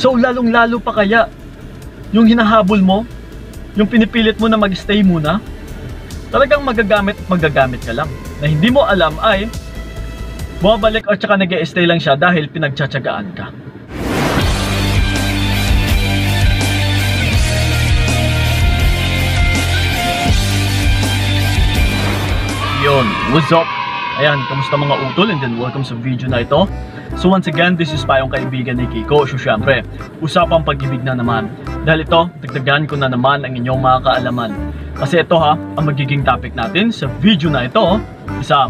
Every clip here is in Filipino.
So lalong-lalo pa kaya yung hinahabol mo, yung pinipilit mo na mag-stay muna, talagang magagamit at magagamit ka lang. Na hindi mo alam ay bumabalik at saka nag-e-stay lang siya dahil pinagtsatsagaan ka. Yun, what's up? Ayan, kamusta mga utol, and then welcome sa video na ito. So once again, this is Payong kaibigan ni Kiko. So syempre, usapang pag-ibig na naman. Dahil ito, dagdagan ko na naman ang inyong mga kaalaman. Kasi ito ha, ang magiging topic natin sa video na ito, isa,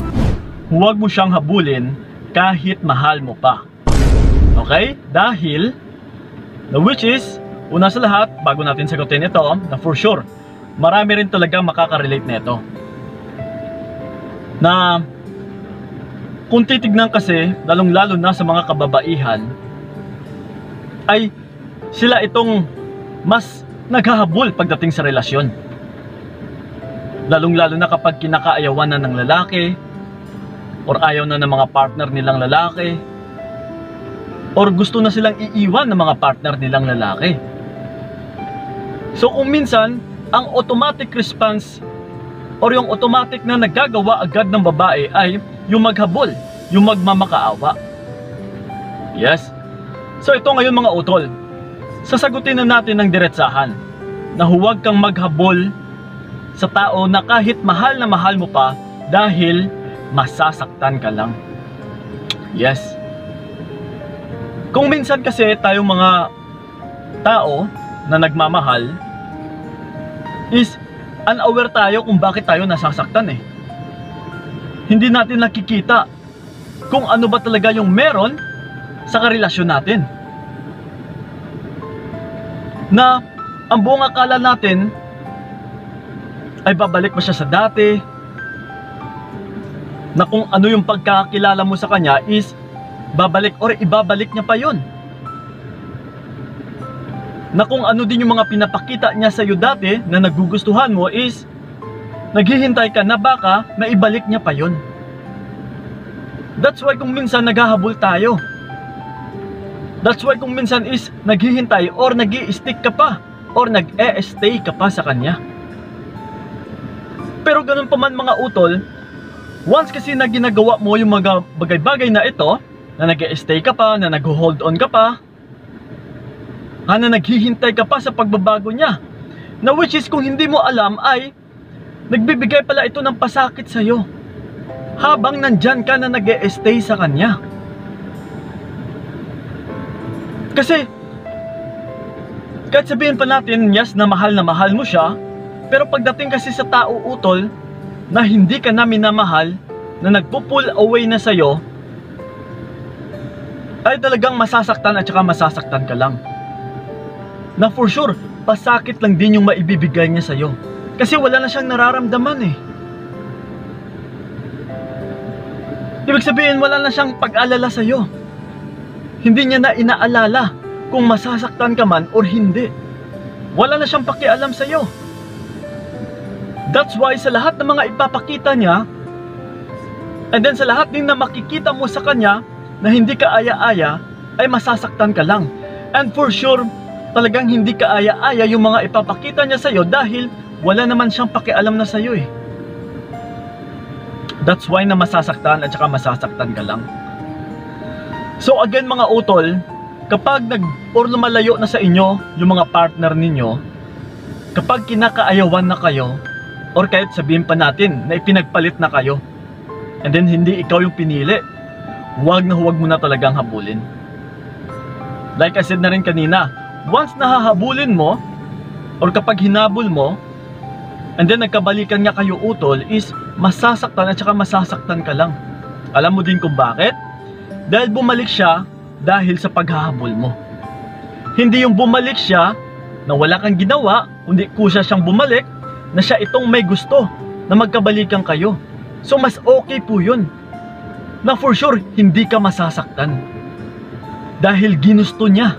huwag mo siyang habulin kahit mahal mo pa. Okay? Dahil, which is, una sa lahat, bago natin sagutin ito, na for sure, marami rin talaga makaka-relate na ito. Na kung titignan kasi, lalong-lalo na sa mga kababaihan, ay sila itong mas naghahabol pagdating sa relasyon. Lalong-lalo na kapag kinakaayawan na ng lalaki, or ayaw na ng mga partner nilang lalaki, or gusto na silang iiwan ng mga partner nilang lalaki. So kung minsan, ang automatic response or yung automatic na nagagawa agad ng babae ay yung maghabol, yung magmamakaawa. Yes. So ito ngayon mga utol, sasagutin na natin ng diretsahan na huwag kang maghabol sa tao na kahit mahal na mahal mo pa dahil masasaktan ka lang. Yes. Kung minsan kasi tayong mga tao na nagmamahal is unaware tayo kung bakit tayo nasasaktan eh. Hindi natin nakikita kung ano ba talaga yung meron sa karelasyon natin. Na ang buong akala natin ay babalik ba siya sa dati, na kung ano yung pagkakilala mo sa kanya is babalik or ibabalik niya pa yun, na kung ano din yung mga pinapakita niya sa iyo dati na nagugustuhan mo is naghihintay ka na baka naibalik niya pa yun. That's why kung minsan naghahabol tayo. That's why kung minsan is naghihintay or nag-i-stick ka pa or nag-e-stay ka pa sa kanya. Pero ganun pa man mga utol, once kasi na ginagawa mo yung mga bagay-bagay na ito, na nag-e-stay ka pa, na nag-hold on ka pa, na naghihintay ka pa sa pagbabago niya, na which is kung hindi mo alam ay nagbibigay pala ito ng pasakit sa'yo habang nandyan ka na nag-e-stay sa kanya. Kasi kahit sabihin pa natin yes na mahal mo siya, pero pagdating kasi sa tao utol na hindi ka na minamahal, na nagpo-pull away na sa'yo, ay talagang masasaktan at saka masasaktan ka lang. Na for sure, pasakit lang din yung maibibigay niya sa'yo. Kasi wala na siyang nararamdaman eh. Ibig sabihin, wala na siyang pag-alala sa'yo. Hindi niya na inaalala kung masasaktan ka man or hindi. Wala na siyang pakialam sa'yo. That's why sa lahat ng mga ipapakita niya, and then sa lahat din na makikita mo sa kanya na hindi ka aya-aya, ay masasaktan ka lang. And for sure, talagang hindi ka aya-aya yung mga ipapakita niya sa'yo dahil wala naman siyang pakialam na sa'yo eh. That's why na masasaktan at saka masasaktan ka lang. So again mga utol, kapag or lumalayo na sa inyo yung mga partner ninyo, kapag kinakaayawan na kayo, or kahit sabihin pa natin na ipinagpalit na kayo, and then hindi ikaw yung pinili, huwag mo na talagang habulin. Like I said na rin kanina, once nahahabulin mo, or kapag hinabol mo, and then nagkabalikan nga kayo utol, is masasaktan at saka masasaktan ka lang. Alam mo din kung bakit? Dahil bumalik siya dahil sa paghahabol mo. Hindi yung bumalik siya na wala kang ginawa, kundi kusa siyang bumalik na siya itong may gusto na magkabalikan kayo. So mas okay po yun, na for sure hindi ka masasaktan dahil ginusto niya.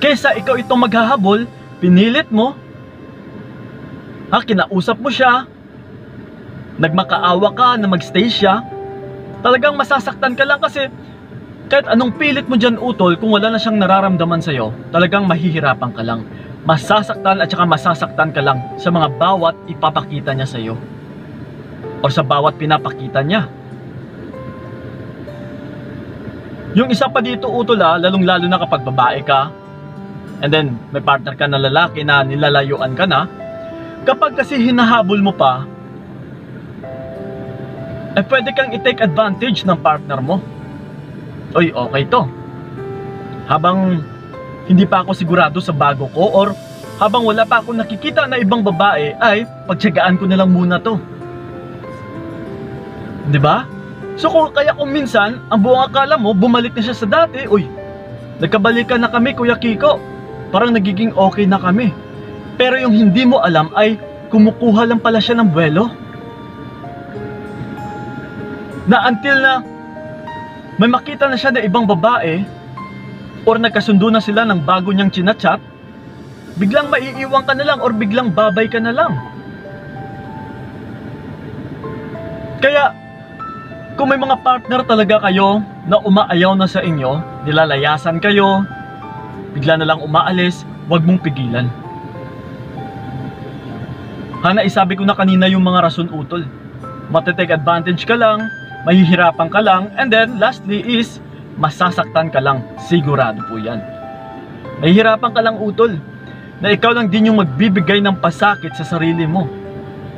Kesa ikaw itong maghahabol, pinilit mo, kinausap mo siya, nagmakaawa ka na magstay siya, talagang masasaktan ka lang kasi Kahit anong pilit mo dyan, utol, kung wala na siyang nararamdaman sa'yo, talagang mahihirapan ka lang. Masasaktan at saka masasaktan ka lang sa mga bawat ipapakita niya sa'yo. O sa bawat pinapakita niya. Yung isa pa dito, utol, lalong lalo na kapag babae ka, and then may partner ka na lalaki na nilalayuan ka na, kapag kasi hinahabol mo pa, pwede kang i-take advantage ng partner mo. Oy, okay to. Habang hindi pa ako sigurado sa bago ko, or habang wala pa ako nakikita na ibang babae, ay pagtiyagaan ko na lang muna to. 'Di ba? So kaya kung minsan ang buong akala mo bumalik na siya sa dati, uy, nagkabalikan na kami, Kuya Kiko. Parang nagiging okay na kami. Pero yung hindi mo alam ay kumukuha lang pala siya ng buwelo. Na until na may makita na siya na ibang babae, or nagkasundo na sila ng bago niyang chinachat, biglang maiiwan ka na lang or biglang babay ka na lang. Kaya kung may mga partner talaga kayo na umaayaw na sa inyo, nilalayasan kayo, bigla na lang umaalis, huwag mong pigilan. Hana, isabi ko na kanina yung mga rason, utol. Matetake advantage ka lang, mahihirapan ka lang, and then lastly is masasaktan ka lang. Sigurado po yan. Mahihirapan ka lang, utol, na ikaw lang din yung magbibigay ng pasakit sa sarili mo.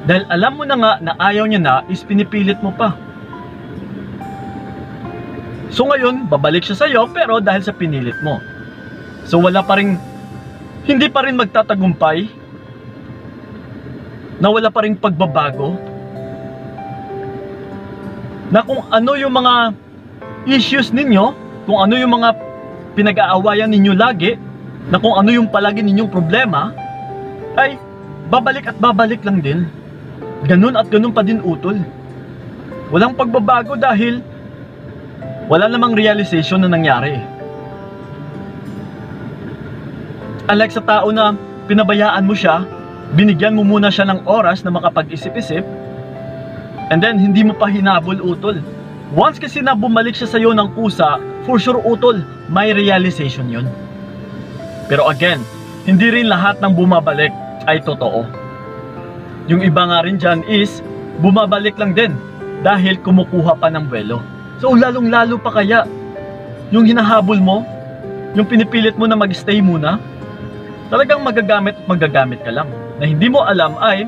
Dahil alam mo na nga na ayaw niya na, is pinipilit mo pa. So ngayon, babalik siya sa'yo, pero dahil sa pinilit mo. So wala pa rin, hindi pa rin magtatagumpay, na wala pa rin pagbabago, na kung ano yung mga issues ninyo, kung ano yung mga pinag-aawayan ninyo lagi, na kung ano yung palagi ninyong problema, ay babalik at babalik lang din. Ganun at ganun pa din, utol. Walang pagbabago dahil wala namang realization na nangyari. Unlike sa tao na pinabayaan mo siya, binigyan mo muna siya ng oras na makapag-isip-isip, and then hindi mo pa hinabol, utol. Once kasi na bumalik siya sa'yo ng kusa, for sure, utol, may realization yun. Pero again, hindi rin lahat ng bumabalik ay totoo. Yung iba nga rin dyan is bumabalik lang din dahil kumukuha pa ng buwelo. So lalong lalo pa kaya yung hinahabol mo, yung pinipilit mo na mag-stay muna, talagang magagamit at magagamit ka lang. Na hindi mo alam ay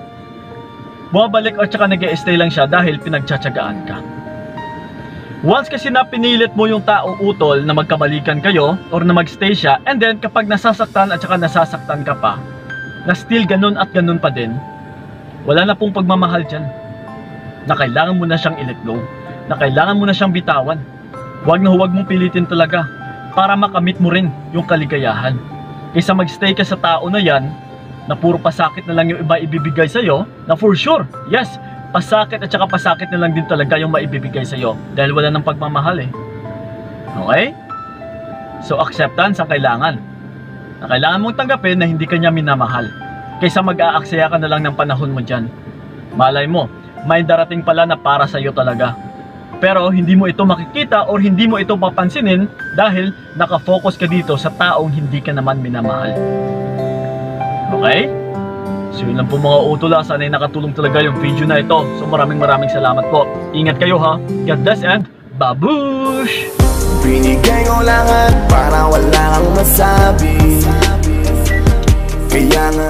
bumabalik at saka nag-i-stay lang siya dahil pinagtsatsagaan ka. Once kasi na pinilit mo yung tao, utol, na magkabalikan kayo or na mag-stay siya, and then kapag nasasaktan at saka nasasaktan ka pa, na still ganun at ganun pa din, wala na pong pagmamahal dyan. Na kailangan mo na siyang i-let go, na kailangan mo na siyang bitawan. Huwag na huwag mong pilitin talaga para makamit mo rin yung kaligayahan. Kaysa mag-stay ka sa tao na yan, na puro pasakit na lang yung iba ibibigay sa'yo, na for sure, yes, pasakit at saka pasakit na lang din talaga yung maibibigay sa'yo dahil wala ng pagmamahal eh. Okay? So acceptance ang kailangan. Na kailangan mong tanggapin na hindi ka niya minamahal. Kaysa mag-aaksaya ka na lang ng panahon mo dyan. Malay mo, may darating pala na para sa'yo talaga. Pero hindi mo ito makikita or hindi mo ito papansinin dahil nakafocus ka dito sa taong hindi ka naman minamahal. Okay? So yun lang po mga utol, sana'y nakatulong talaga yung video na ito. So maraming salamat po. Ingat kayo ha. God bless and babush! Binigay ko lang at para wala kang masabi. Kaya nga